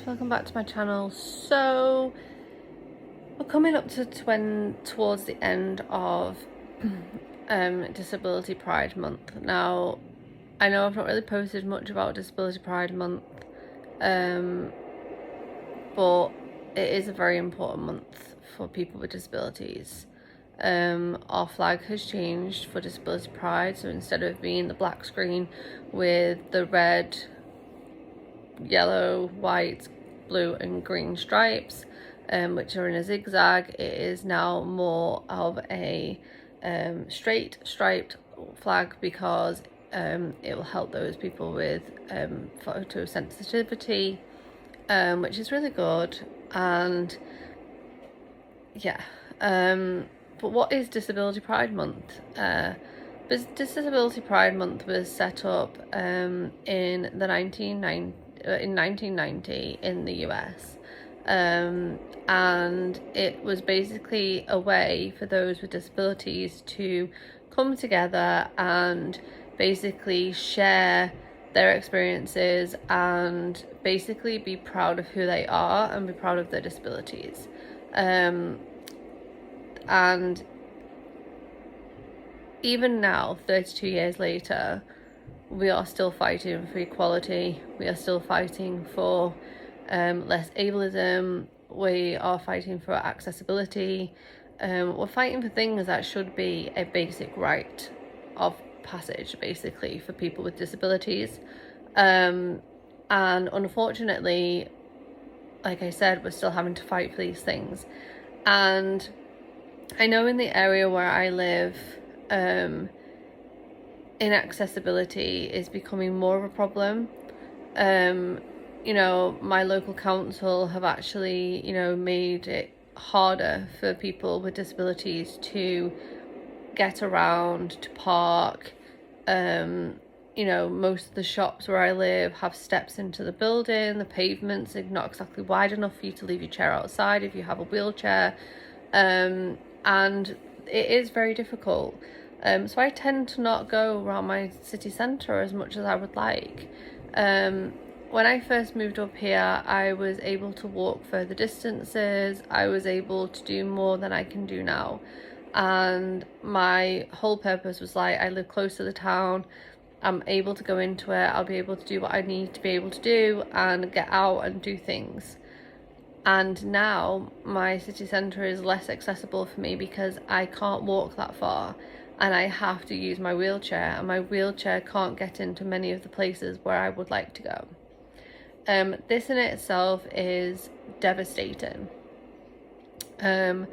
welcome back to my channel. So we're coming up to towards the end of Disability Pride Month. Now I know I've not really posted much about Disability Pride Month, but it is a very important month for people with disabilities. Our flag has changed for Disability Pride, so instead of being the black screen with the red, yellow, white, blue and green stripes, which are in a zigzag, it is now more of a straight striped flag, because it will help those people with photosensitivity, which is really good. And yeah, but what is Disability Pride Month? Disability Pride Month was set up in 1990 in the US, and it was basically a way for those with disabilities to come together and basically share their experiences and basically be proud of who they are and be proud of their disabilities. And even now, 32 years later, we are still fighting for equality. We are still fighting for less ableism. We are fighting for accessibility. We're fighting for things that should be a basic rite of passage, basically, for people with disabilities. And unfortunately, like I said, we're still having to fight for these things. And I know in the area where I live, inaccessibility is becoming more of a problem. You know, my local council have actually, you know, made it harder for people with disabilities to get around, to park. You know, most of the shops where I live have steps into the building. The pavements are not exactly wide enough for you to leave your chair outside if you have a wheelchair. And it is very difficult. So I tend to not go around my city centre as much as I would like. When I first moved up here, I was able to walk further distances. I was able to do more than I can do now. And my whole purpose was like, I live close to the town. I'm able to go into it. I'll be able to do what I need to be able to do and get out and do things. And now my city centre is less accessible for me because I can't walk that far and I have to use my wheelchair, and my wheelchair can't get into many of the places where I would like to go. This in itself is devastating. And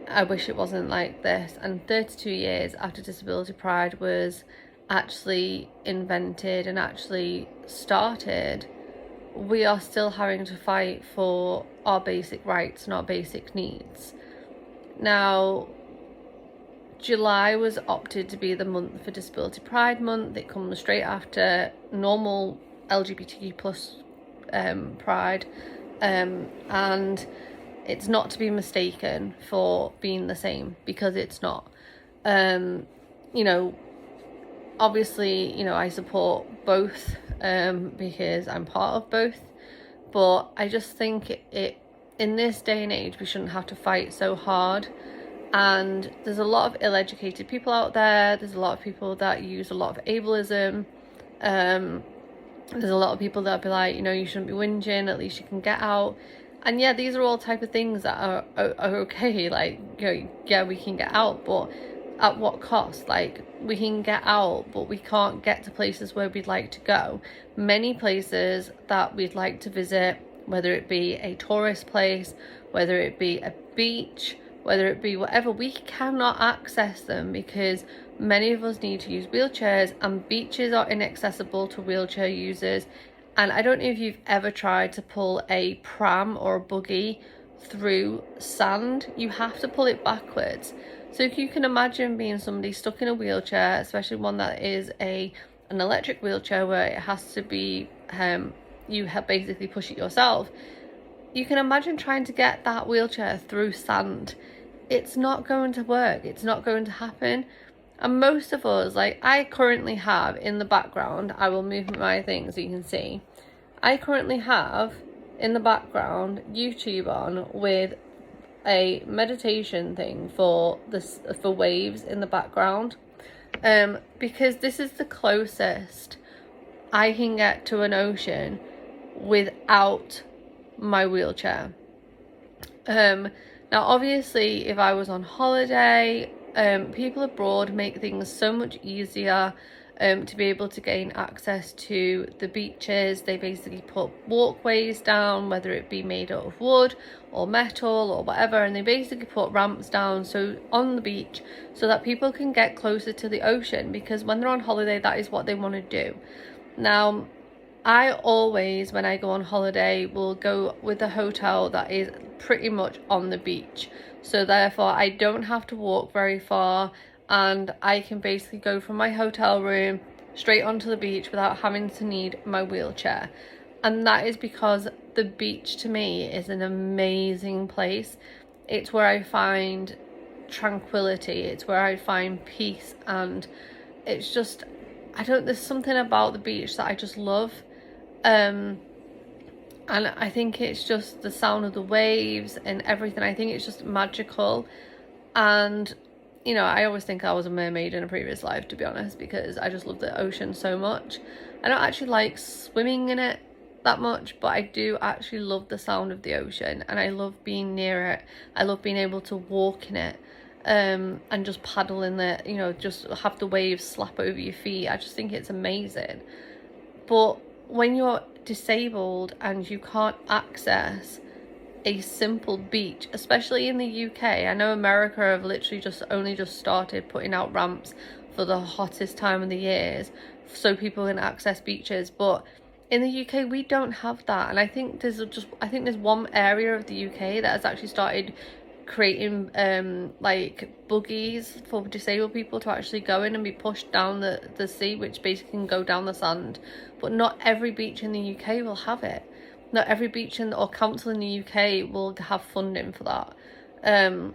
I wish it wasn't like this. And 32 years after Disability Pride was actually invented and actually started, we are still having to fight for our basic rights and our basic needs. Now, July was opted to be the month for Disability Pride Month. It comes straight after normal LGBTQ plus Pride, and it's not to be mistaken for being the same, because it's not. You know, obviously, you know, I support both because I'm part of both, but I just think it in this day and age we shouldn't have to fight so hard. And there's a lot of ill-educated people out there. There's a lot of people that use a lot of ableism. There's a lot of people that be like, you know, you shouldn't be whinging, at least you can get out. And yeah, these are all type of things that are okay. Like, you know, yeah, we can get out, but at what cost? Like, we can get out, but we can't get to places where we'd like to go. Many places that we'd like to visit, whether it be a tourist place, whether it be a beach, whether it be whatever, we cannot access them because many of us need to use wheelchairs, and beaches are inaccessible to wheelchair users. And I don't know if you've ever tried to pull a pram or a buggy through sand. You have to pull it backwards. So if you can imagine being somebody stuck in a wheelchair, especially one that is an electric wheelchair where it has to be, you have basically push it yourself. You can imagine trying to get that wheelchair through sand. It's not going to work. It's not going to happen. And most of us, like I currently have in the background, I will move my thing so you can see. I currently have in the background YouTube on with a meditation thing for waves in the background, because this is the closest I can get to an ocean without my wheelchair. Now obviously if I was on holiday, people abroad make things so much easier to be able to gain access to the beaches. They basically put walkways down, whether it be made out of wood or metal or whatever, and they basically put ramps down so on the beach so that people can get closer to the ocean, because when they're on holiday, that is what they want to do. Now I always, when I go on holiday, will go with a hotel that is pretty much on the beach, so therefore I don't have to walk very far, and I can basically go from my hotel room straight onto the beach without having to need my wheelchair. And that is because the beach to me is an amazing place. It's where I find tranquility, it's where I find peace, and it's just, there's something about the beach that I just love. And I think it's just the sound of the waves and everything. I think it's just magical. And you know, I always think I was a mermaid in a previous life, to be honest, because I just love the ocean so much. I don't actually like swimming in it that much, but I do actually love the sound of the ocean, and I love being near it. I love being able to walk in it, and just paddle in there, you know, just have the waves slap over your feet. I just think it's amazing. But when you're disabled and you can't access a simple beach, especially in the UK, I know America have literally only just started putting out ramps for the hottest time of the years so people can access beaches, but in the UK we don't have that. And I think there's one area of the UK that has actually started creating like buggies for disabled people to actually go in and be pushed down the sea, which basically can go down the sand. But not every beach in the UK will have it. Not every beach or council in the UK will have funding for that. And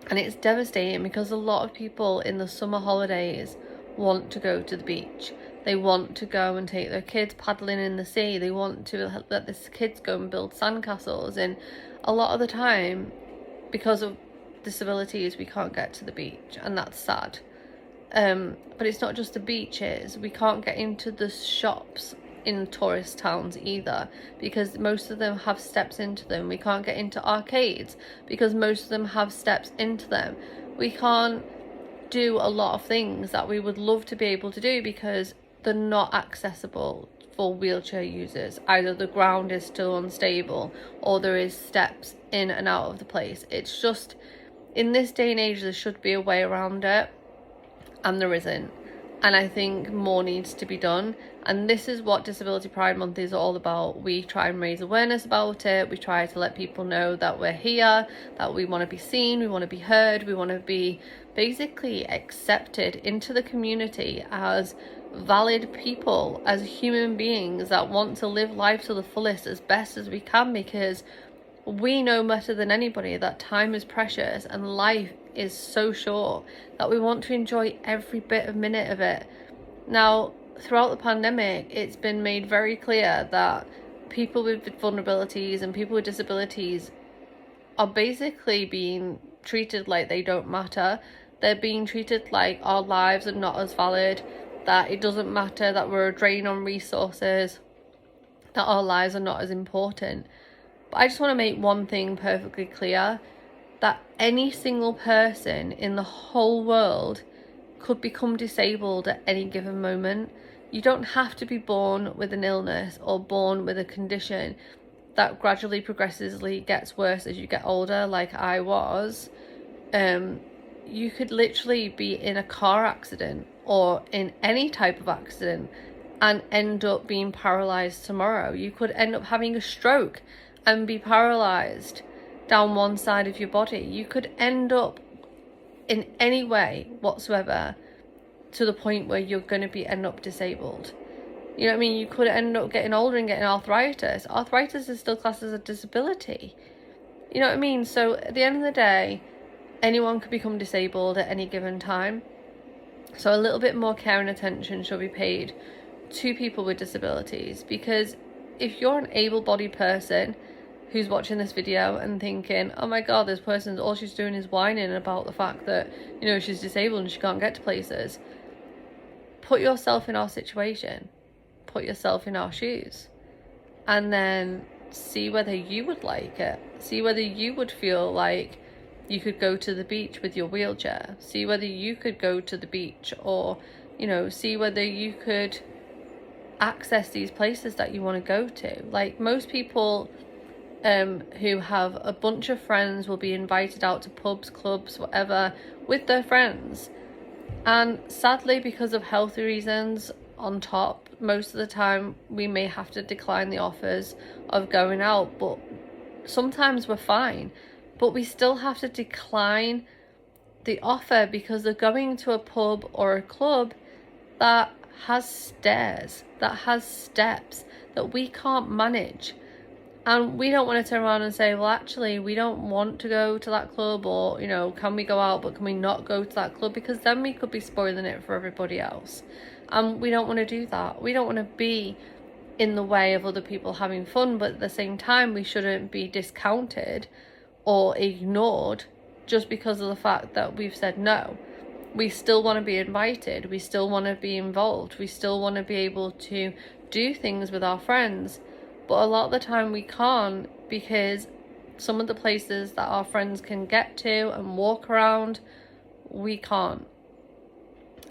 it's devastating because a lot of people in the summer holidays want to go to the beach. They want to go and take their kids paddling in the sea. They want to let the kids go and build sandcastles. And a lot of the time, because of disabilities, we can't get to the beach, and that's sad. But it's not just the beaches. We can't get into the shops in tourist towns either, because most of them have steps into them. We can't get into arcades because most of them have steps into them. We can't do a lot of things that we would love to be able to do because they're not accessible for wheelchair users. Either the ground is still unstable or there is steps in and out of the place. It's just, in this day and age, there should be a way around it, and there isn't. And I think more needs to be done. And this is what Disability Pride Month is all about. We try and raise awareness about it. We try to let people know that we're here, that we want to be seen, we want to be heard, we want to be basically accepted into the community as valid people, as human beings that want to live life to the fullest as best as we can, because we know better than anybody that time is precious and life is so short that we want to enjoy every bit of minute of it. Now, throughout the pandemic, it's been made very clear that people with vulnerabilities and people with disabilities are basically being treated like they don't matter. They're being treated like our lives are not as valid, that it doesn't matter, that we're a drain on resources, that our lives are not as important. But I just want to make one thing perfectly clear, that any single person in the whole world could become disabled at any given moment. You don't have to be born with an illness or born with a condition that gradually progressively gets worse as you get older, like I was. You could literally be in a car accident or in any type of accident and end up being paralyzed tomorrow. You could end up having a stroke and be paralyzed down one side of your body. You could end up in any way whatsoever to the point where you're going to end up disabled. You know what I mean? You could end up getting older and getting arthritis. Arthritis is still classed as a disability. You know what I mean? So at the end of the day, anyone could become disabled at any given time. So a little bit more care and attention should be paid to people with disabilities, because if you're an able-bodied person who's watching this video and thinking, oh my god, this person's all she's doing is whining about the fact that, you know, she's disabled and she can't get to places, put yourself in our situation, put yourself in our shoes, and then see whether you would like it. See whether you would feel like you could go to the beach with your wheelchair. See whether you could go to the beach, or, you know, see whether you could access these places that you want to go to. Like, most people who have a bunch of friends will be invited out to pubs, clubs, whatever, with their friends. And sadly, because of health reasons on top, most of the time we may have to decline the offers of going out, but sometimes we're fine. But we still have to decline the offer because they're going to a pub or a club that has stairs, that has steps, that we can't manage. And we don't want to turn around and say, well, actually, we don't want to go to that club, or, you know, can we go out, but can we not go to that club? Because then we could be spoiling it for everybody else. And we don't want to do that. We don't want to be in the way of other people having fun, but at the same time, we shouldn't be discounted or ignored just because of the fact that we've said no. We still want to be invited. We still want to be involved. We still want to be able to do things with our friends. But a lot of the time we can't, because some of the places that our friends can get to and walk around, we can't.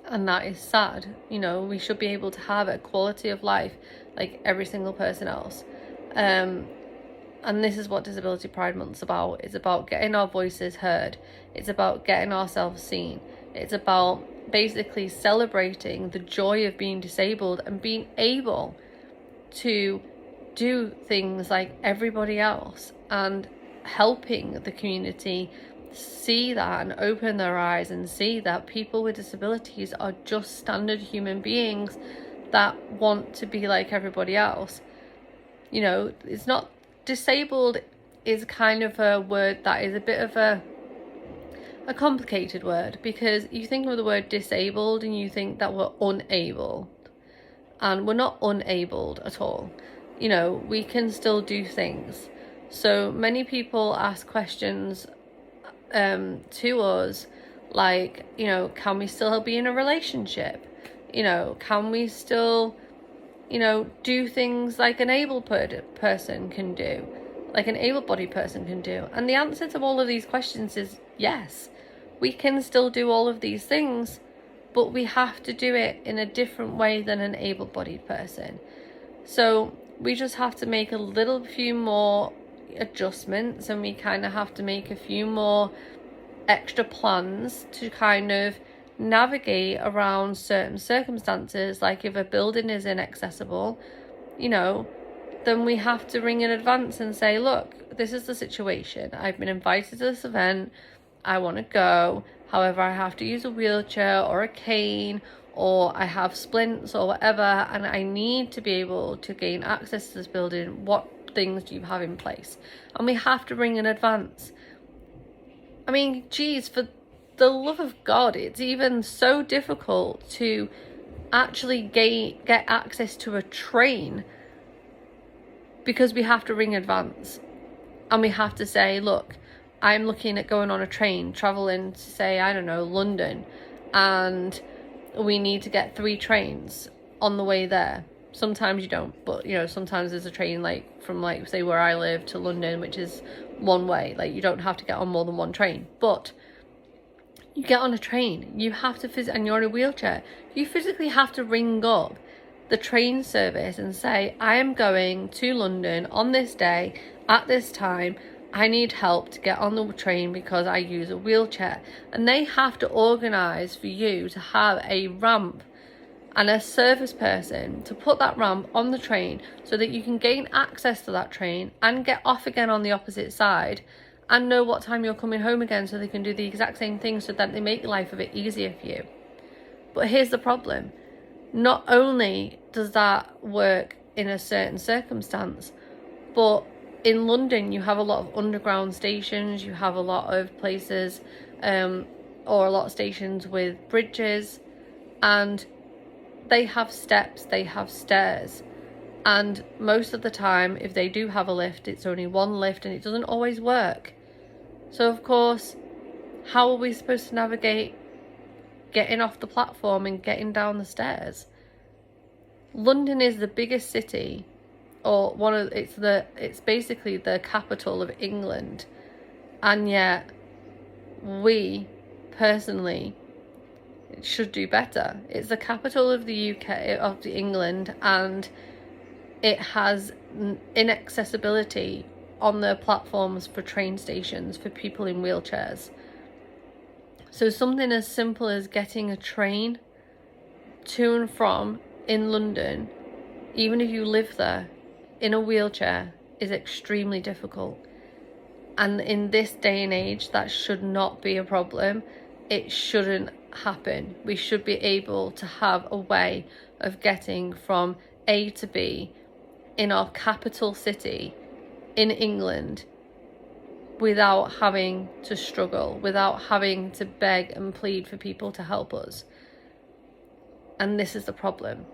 And that is sad. You know, we should be able to have a quality of life like every single person else. And this is what Disability Pride Month's about. It's about getting our voices heard. It's about getting ourselves seen. It's about basically celebrating the joy of being disabled and being able to do things like everybody else, and helping the community see that and open their eyes and see that people with disabilities are just standard human beings that want to be like everybody else. You know, it's not, disabled is kind of a word that is a bit of a complicated word, because you think of the word disabled and you think that we're unable, and we're not unabled at all. You know, we can still do things. So many people ask questions to us like, you know, can we still be in a relationship? You know, can we still, you know, do things like an able-bodied person can do, like an able-bodied person can do? And the answer to all of these questions is yes, we can still do all of these things, but we have to do it in a different way than an able-bodied person. So we just have to make a little few more adjustments, and we kind of have to make a few more extra plans to kind of navigate around certain circumstances. Like if a building is inaccessible, you know, then we have to ring in advance and say, look, this is the situation. I've been invited to this event. I want to go. However, I have to use a wheelchair or a cane, or I have splints or whatever, and I need to be able to gain access to this building. What things do you have in place? And we have to ring in advance. I mean, geez, for the love of God, it's even so difficult to actually get access to a train because we have to ring advance. And we have to say, look, I'm looking at going on a train, traveling to, say, I don't know, London, and we need to get 3 trains on the way there. Sometimes you don't, but, you know, sometimes there's a train, like, from, like, say, where I live to London, which is one way. Like, you don't have to get on more than one train. But you get on a train, you have to and you're in a wheelchair, you physically have to ring up the train service and say, I am going to London on this day, at this time, I need help to get on the train because I use a wheelchair. And they have to organise for you to have a ramp and a service person to put that ramp on the train so that you can gain access to that train and get off again on the opposite side and know what time you're coming home again, so they can do the exact same thing, so that they make life a bit easier for you. But here's the problem. Not only does that work in a certain circumstance, but in London you have a lot of underground stations, you have a lot of places or a lot of stations with bridges, and they have steps, they have stairs. And most of the time, if they do have a lift, it's only one lift and it doesn't always work. So of course, how are we supposed to navigate getting off the platform and getting down the stairs? London is the biggest city, or it's basically the capital of England, and yet we personally should do better. It's the capital of the UK, of England, and it has inaccessibility on the platforms for train stations for people in wheelchairs. So something as simple as getting a train to and from in London, even if you live there, in a wheelchair, is extremely difficult. And in this day and age, that should not be a problem. It shouldn't happen. We should be able to have a way of getting from A to B in our capital city in England without having to struggle, without having to beg and plead for people to help us. And this is the problem.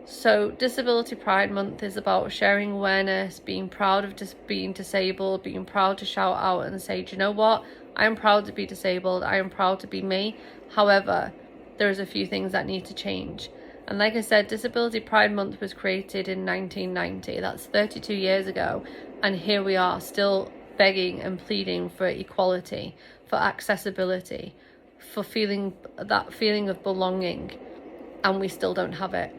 So Disability Pride Month is about sharing awareness, being proud of just being disabled, being proud to shout out and say, do you know what? I am proud to be disabled. I am proud to be me. However, there's a few things that need to change. And like I said, Disability Pride Month was created in 1990. That's 32 years ago. And here we are still begging and pleading for equality, for accessibility, for that feeling of belonging. And we still don't have it.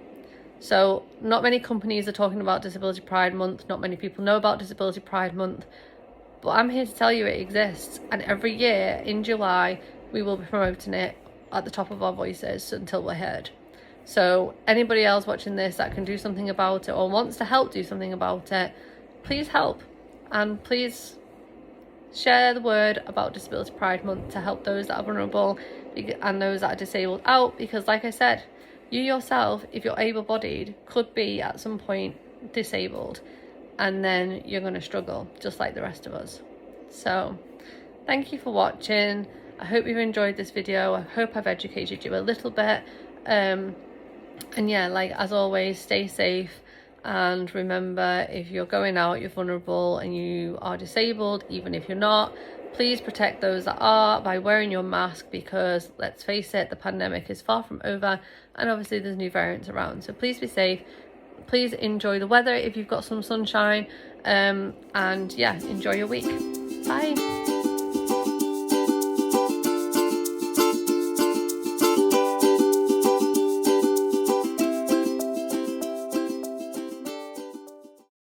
So not many companies are talking about Disability Pride Month. Not many people know about Disability Pride Month. But I'm here to tell you it exists. And every year in July, we will be promoting it at the top of our voices until we're heard. So anybody else watching this that can do something about it or wants to help do something about it, please help. And please share the word about Disability Pride Month to help those that are vulnerable and those that are disabled out. Because like I said, you yourself, if you're able-bodied, could be at some point disabled, and then you're going to struggle just like the rest of us. So thank you for watching. I hope you've enjoyed this video. I hope I've educated you a little bit. And yeah, like as always, stay safe, and remember, if you're going out, you're vulnerable and you are disabled, even if you're not, please protect those that are by wearing your mask, because let's face it, the pandemic is far from over, and obviously there's new variants around. So please be safe. Please enjoy the weather if you've got some sunshine, and yeah, enjoy your week. Bye.